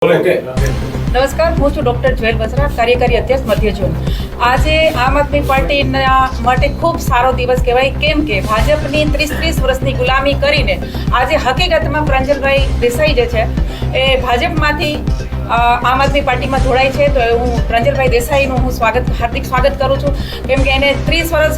નમસ્કાર, હું છું ડૉક્ટર જ્વેલ બસરા, કાર્યકારી અધ્યક્ષ મધ્ય ઝોન. આજે આમ આદમી પાર્ટીના માટે ખૂબ સારો દિવસ કહેવાય, કેમ કે ભાજપની 30 વર્ષની ગુલામી કરીને આજે હકીકતમાં પ્રાંજલભાઈ દેસાઈ જે છે એ ભાજપમાંથી આમ આદમી પાર્ટીમાં જોડાય છે. તો હું પ્રાંજલભાઈ દેસાઈનું હાર્દિક સ્વાગત કરું છું, કેમ કે એને 30 વર્ષ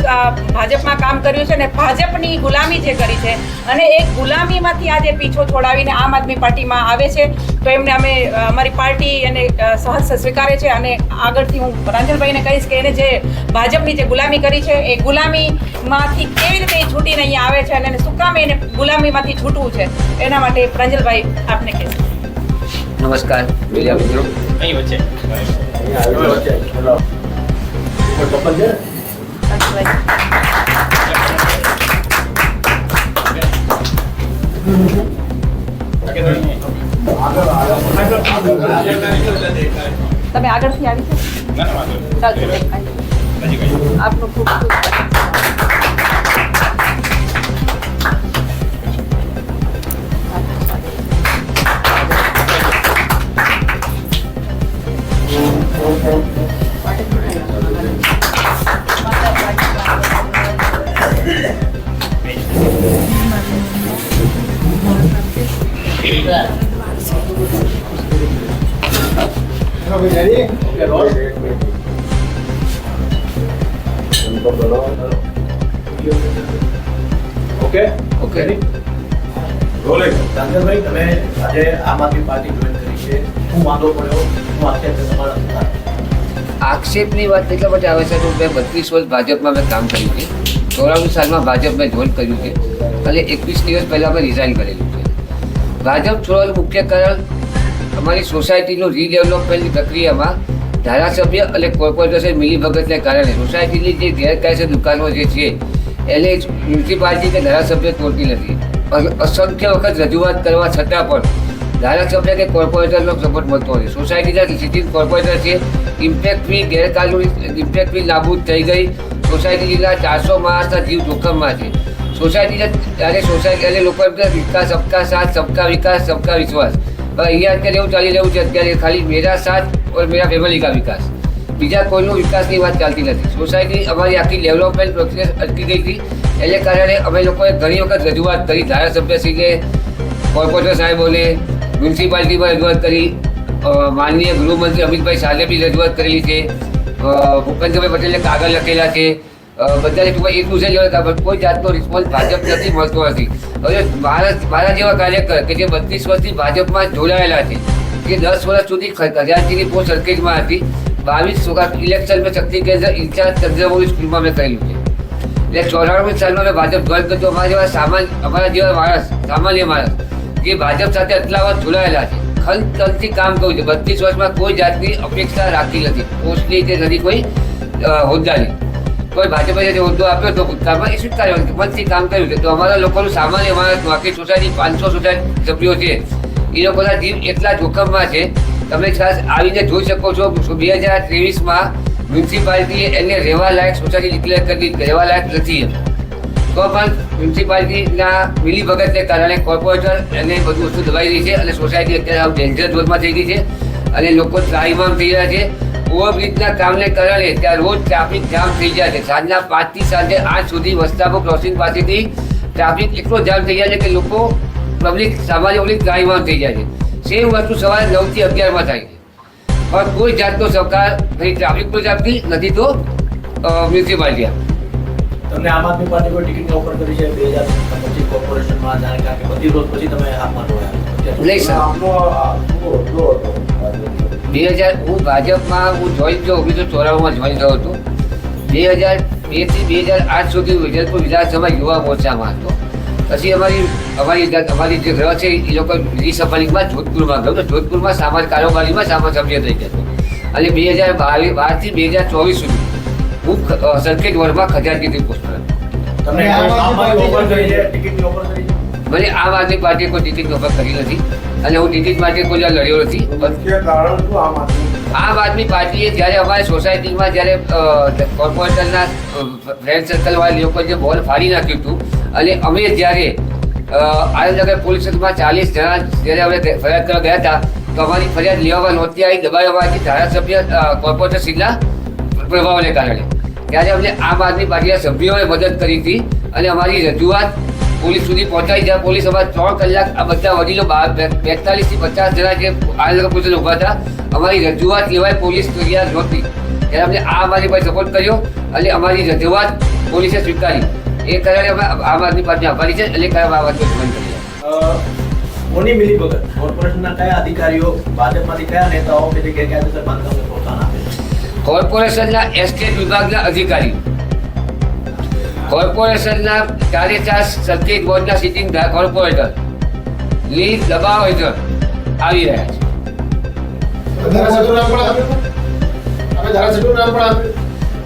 ભાજપમાં કામ કર્યું છે અને ભાજપની ગુલામી જે કરી છે અને એ ગુલામીમાંથી આજે પીછો છોડાવીને આમ આદમી પાર્ટીમાં આવે છે. તો એમને અમે અમારી પાર્ટી એને સહજ સ્વીકારે છે અને આગળથી હું પ્રાંજલભાઈને કહીશ કે એને જે ભાજપની જે ગુલામી કરી છે એ ગુલામીમાંથી કેવી રીતે એ છૂટીને અહીંયા આવે છે અને એને શું કામ એને ગુલામીમાંથી છૂટવું છે, એના માટે પ્રાંજલભાઈ આપને કહીશ. નમસ્કાર મીડિયા મિત્રો. અહીં વચ્ચે તમે આગળથી આવી છે. ચાલજો, આપનું ખૂબ ખૂબ પ્રાંજલભાઈ, તમે આજે આમ આદમી પાર્ટી જોઈન કરી છે, શું વાંધો પડ્યો, શું આક્ષેપ છે તમારા? આક્ષેપની વાત એટલા માટે આવે છે કે મેં 32 વર્ષ ભાજપમાં મેં કામ કર્યું છે. 94 સાલમાં ભાજપ મેં જોઈન કર્યું છે અને 21 દિવસ પહેલાં મેં રિઝાઇન કરેલું છે. ભાજપ છોડવાનું મુખ્ય કારણ અમારી સોસાયટીનું રીડેવલપમેન્ટની પ્રક્રિયામાં ધારાસભ્ય અને કોર્પોરેટર મિલીભગતને કારણે સોસાયટીની જે ગેરકાયદેસર દુકાનો જે છે એને મ્યુનિસિપાલિટી કે ધારાસભ્ય તોડતી નથી. અસંખ્ય વખત રજૂઆત કરવા છતાં પણ ધારાસભ્ય કે કોર્પોરેટરનો સપોર્ટ મળતો નથી. સોસાયટીના સિટી કોર્પોરેટર છે, ઇમ્પેક્ટ ફી ગેરકાનૂની ઇમ્પેક્ટ ફી નાબૂદ થઈ ગઈ. સોસાયટીના 400 માણસના જીવ જોખમમાં છે. સોસાયટીના ત્યારે સોસાયટી અને લોકો એમ કે વિકાસ સબકા સાથ, સબકા વિકાસ, સબકા વિશ્વાસ. પણ અહીંયા અત્યારે એવું ચાલી રહ્યું છે, અત્યારે ખાલી મેરા સાથ ઓર મેરા ફેમિલી કા વિકાસ, બીજા કોઈનો વિકાસની વાત ચાલતી નથી. સોસાયટી અમારી આખી ડેવલપમેન્ટ પ્રોસેસ અટકી ગઈ હતી. એને કારણે અમે લોકોએ ઘણી વખત રજૂઆત કરી, ધારાસભ્યશ્રીને, કોર્પોરેટર સાહેબોને, મ્યુનિસિપાલિટીમાં રજૂઆત કરી, માનનીય ગૃહમંત્રી અમિતભાઈ શાહને બી રજૂઆત કરેલી છે, ભૂપેન્દ્રભાઈ પટેલને કાગળ લખેલા છે. બધાને એટલું છે કોઈ જાતનો રિસ્પોન્સ ભાજપ નથી મળતો નથી. હવે મારા જેવા કાર્યકર કે જે 32 વર્ષથી ભાજપમાં જોડાયેલા છે, જે 10 વર્ષ સુધી ખજાનચીની પોસ્ટ સર્કિટમાં હતી, 22 ઇલેક્શન મેં શક્તિ કેન્દ્ર ઇન્ચાર્જ ચંદ્રમૌલી સ્કૂલમાં મેં કર્યું છે. એટલે 94 સાલમાં મેં ભાજપ જોઈન કર્યું. અમારા જેવા માણસ, સામાન્ય માણસ જે ભાજપ સાથે આટલા વર્ષ જોડાયેલા છે, ખંતથી કામ કર્યું છે. 32 વર્ષમાં કોઈ જાતની અપેક્ષા રાખી નથી, પોસ્ટની કે નથી કોઈ હોદ્દાની. કોઈ ભાજપે જે હોદ્દો આપ્યો તો ભૂતકાળમાં એ સ્વીકાર્યો નથી, મનથી કામ કર્યું છે. તો અમારા લોકોનું સામાન્ય માણસ, આખી સોસાયટી 500 સોસાયટી સભ્યો છે, એ લોકોના જીવ એટલા જોખમમાં છે. તમે ખાસ આવીને જોઈ શકો છો. 2023માં મ્યુનિસિપાલિટીએ એને રહેવા લાયક સોસાયટી ડિક્લેર કરી, રહેવા લાયક નથી. તો પણ મ્યુનિસિપાલિટીના મિલીભગતને કારણે કોર્પોરેટર એને બધું વસ્તુ દબાઈ રહી છે અને સોસાયટી અત્યારે ડેન્જર ઝોનમાં થઈ ગઈ છે અને લોકો ત્રાહિમામ થઈ રહ્યા છે. ઓવરબ્રિજના કામને કારણે ત્યાં રોજ ટ્રાફિક જામ થઈ જાય છે. સાંજના 5 થી સાંજે 8 સુધી વસ્તાપો ક્રોસિંગ પાસેથી ટ્રાફિક એટલો જામ થઈ જાય છે કે લોકો પબ્લિક સામાન્ય પબ્લિક ત્રાહિમામ થઈ જાય છે. સેમ વસ્તુ સવારે 9 થી 11માં થાય છે, પણ કોઈ જાતનો સરકાર નહીં ટ્રાફિક પર આપતી નથી તો મ્યુનિસિપાલિટી આપતી. તમને આમ આદમી પાર્ટી કોઈ ટિકિટની ઓફર કરી છે 2025 કોર્પોરેશનમાં, જાણે કે બધી રોજ પછી તમે આપમાં જોડાયા? નહીં સર, 2000 હું ભાજપમાં જોઈન થયો 1994માં જોઈન થયો હતો. 2002 થી 2008 સુધી વિજલપુર વિધાનસભા યુવા મોરચામાં હતો. પછી અમારી જે ગ્રહ છે એ લોકો રિસફલિંગમાં જોધપુરમાં ગયો. જોધપુરમાં સામાજ કારોબારીમાં સામાજ સભ્ય થઈ ગયો અને 2012 થી 2024 સુધી હું સર્કિટ વોર્ડમાં ખજાનચીની પોસ્ટ પર. તમને આમ આદમી ઓફર કરી છે, ટિકિટની ઓફર કરી છે? મને આમ આદમી પાર્ટીએ કોઈ ટિકિટ ઓફર કરી નથી અને હું ટિકિટ માટે કોઈ લડ્યો નથી. આમ આદમી પાર્ટીએ જ્યારે અમારી સોસાયટીમાં જ્યારે કોર્પોરેટરના ફ્રેન્ડ સર્કલવાળા લોકો જે બોલ ફાડી નાખ્યું હતું અને અમે જ્યારે આનંદનગર પોલીસ સ્ટેશનમાં 40 જણા જ્યારે અમે ફરિયાદ કરવા ગયા હતા તો અમારી ફરિયાદ લેવામાં નહોતી આવી, દબાવવામાં આવી ધારાસભ્ય કોર્પોરેટર શ્રીના પ્રભાવને કારણે. ત્યારે અમને આમ આદમી પાર્ટીના સભ્યોએ મદદ કરી હતી અને અમારી રજૂઆત પોલીસ સુધી પહોંચાડી. જ્યાં પોલીસ અમારા 3 કલાક આ બધા વડીલો 45 થી 50 જણા જે આનંદનગર પોલીસ ઊભા હતા, અમારી રજૂઆત લેવાય પોલીસ તૈયાર નહોતી. ત્યારે અમને આ અમારી પાસે સપોર્ટ કર્યો અને અમારી રજૂઆત પોલીસે સ્વીકારી. એ કારણે અમે આમ આદમી પાર્ટી આભારી છે એટલે કારણે આ વાતને બંધ કરી. કોની મિલીભગત કોર્પોરેશનના કયા અધિકારીઓ ભાજપમાંથી કયા નેતાઓ કે જે ગેરકાયદેસર બાંધકામને પ્રોત્સાહન આપે છે? કોર્પોરેશનના એસ્ટેટ વિભાગના અધિકારી, કોર્પોરેશનના કાર્યચાર સર્કિટ બોર્ડના સિટિંગ કોર્પોરેટર લીડ દબાવ હેઠળ આવી રહ્યા છે.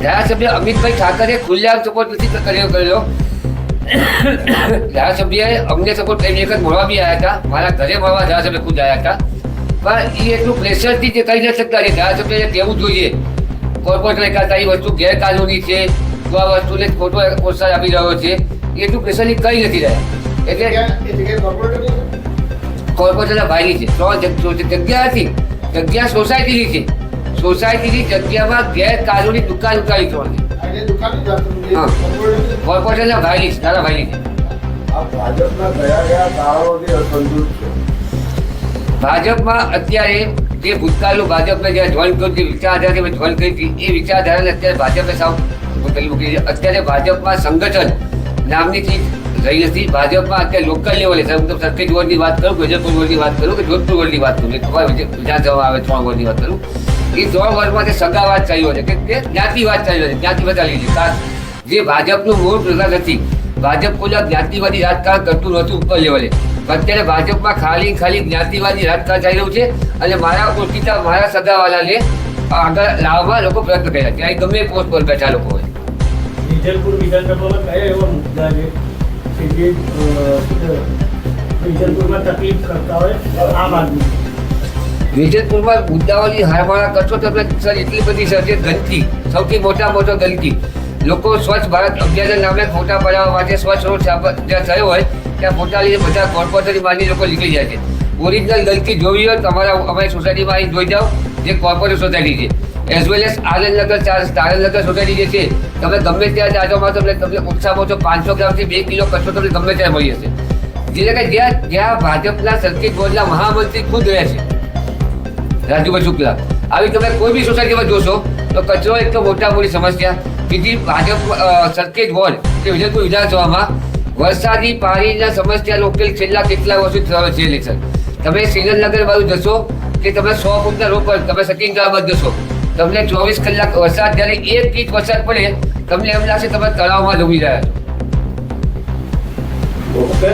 ધારાસભ્ય અમિતભાઈ ઠાકરે ખુલ્લેઆમ સપોર્ટ નથી કરેલો. ધારાસભ્યએ અમને સપોર્ટ કરી વખત મળવા બી આવ્યા હતા, મારા ઘરે મળવા ધારાસભ્ય ખુદ આવ્યા હતા, પણ એ એટલું પ્રેશરથી જે કહી ન શકતા કે ધારાસભ્યને કહેવું જોઈએ કોર્પોરેટર એકાતા એ વસ્તુ ગેરકાનૂની છે તો આ વસ્તુને ખોટો પ્રોત્સાહન આપી રહ્યો છે, એટલું પ્રેશરથી કહી નથી રહ્યા. એટલે કોર્પોરેટરના ભાઈની છે, 3 જગ્યા હતી, જગ્યા સોસાયટીની છે, સોસાયટીની જગ્યામાં ગેરકાનૂની દુકાન ઉતારી છે. કોર્પોરેટરના ભાઈની છે, તારા ભાઈની છે. ભાજપમાં અત્યારે જે ભૂતકાળનું ભાજપને જ્યારે જોઈન કર્યું, જે વિચારધારા મેં જોઈન કરી હતી એ વિચારધારાને અત્યારે ભાજપે સાવ કરી મૂકી છે. અત્યારે ભાજપમાં સંગઠન નામની ચીજ રહી નથી. ભાજપમાં અત્યારે લોકલ લેવલે સર્કિટ બોર્ડની વાત કરું, વિજયપુર બોર્ડની વાત કરું કે જોધપુર બોર્ડની વાત કરું, વિધાનસભા આવે 3 બોર્ડની વાત કરું, એ 3 બોર્ડમાં સગાવાદ ચાલ્યો છે કે તે જ્ઞાતિવાદ ચાલ્યો છે, જ્ઞાતિ બતાવી છે. જે ભાજપનું મૂળ પ્રકાર નથી, ભાજપ કોઈ જ્ઞાતિવાદી રાજકારણ કરતું નહોતું ઉપર લેવલે, અત્યારે ભાજપમાં ખાલી જ્ઞાતિવાદી રાજકારણ ચાલી રહ્યું છે અને મારા ઓળખીતા મારા સગાવાલાને આગળ લાવવા લોકો પ્રયત્ન કર્યા. ત્યાં ગમે પોસ્ટ પર બેઠા લોકો હોય. વિજલપુર વિધાનસભામાં કયા એવા મુદ્દા છે કે જે વિજલપુરમાં તકલીફ કરતા હોય આમ આદમી? વિજયપુરમાં મુદ્દાઓની હારમાળા કરશો તો સર એટલી બધી સર છે. ગંદકી, સૌથી મોટો ગંદકી. લોકો સ્વચ્છ ભારત અભિયાન નામે ફોટા પડાવવા માટે સ્વચ્છ રોડ જ્યાં થયો હોય ત્યાં ફોટા લઈને બધા કોર્પોરેટરની માની લોકો નીકળી જાય છે. ઓરિજિનલ ગંદકી જોવી હોય તો અમારી સોસાયટીમાં અહીં જોઈ જાઓ, જે કોર્પોરેટ સોસાયટી છે, as well as Anandnagar society જે છે, તમે ગમે ત્યાં જાજોમાં તમને ઓછામાં ઓછો 500 ગ્રામથી 2 કિલો કચરો તમને ગમે ત્યાં મળી હશે. એટલે કે જ્યાં ભાજપના સર્કિટ બોર્ડના મહામંત્રી ખુદ રહે છે, રાજુભાઈ શુક્લા, આવી તમે કોઈ બી સોસાયટીમાં જોશો તો કચરો એક તો મોટી સમસ્યા. બીજી ભાજપ સર્કિટ બોર્ડ કે વિજયપુર વિધાનસભામાં વરસાદી પાણીના સમસ્યા લોકો છેલ્લા કેટલા વર્ષોથી થયો છે ઇલેક્શન. તમે શ્રીનગર બાજુ જશો કે તમે 100 ફૂટના રોડ પર તમે સકિંગ બાદ જશો, તમને 24 કલાક વરસાદ જ્યારે 1 ઇંચ વરસાદ પડે તમને એમ લાગશે તમે તળાવમાં ડૂબી રહ્યા છો. ઓકે.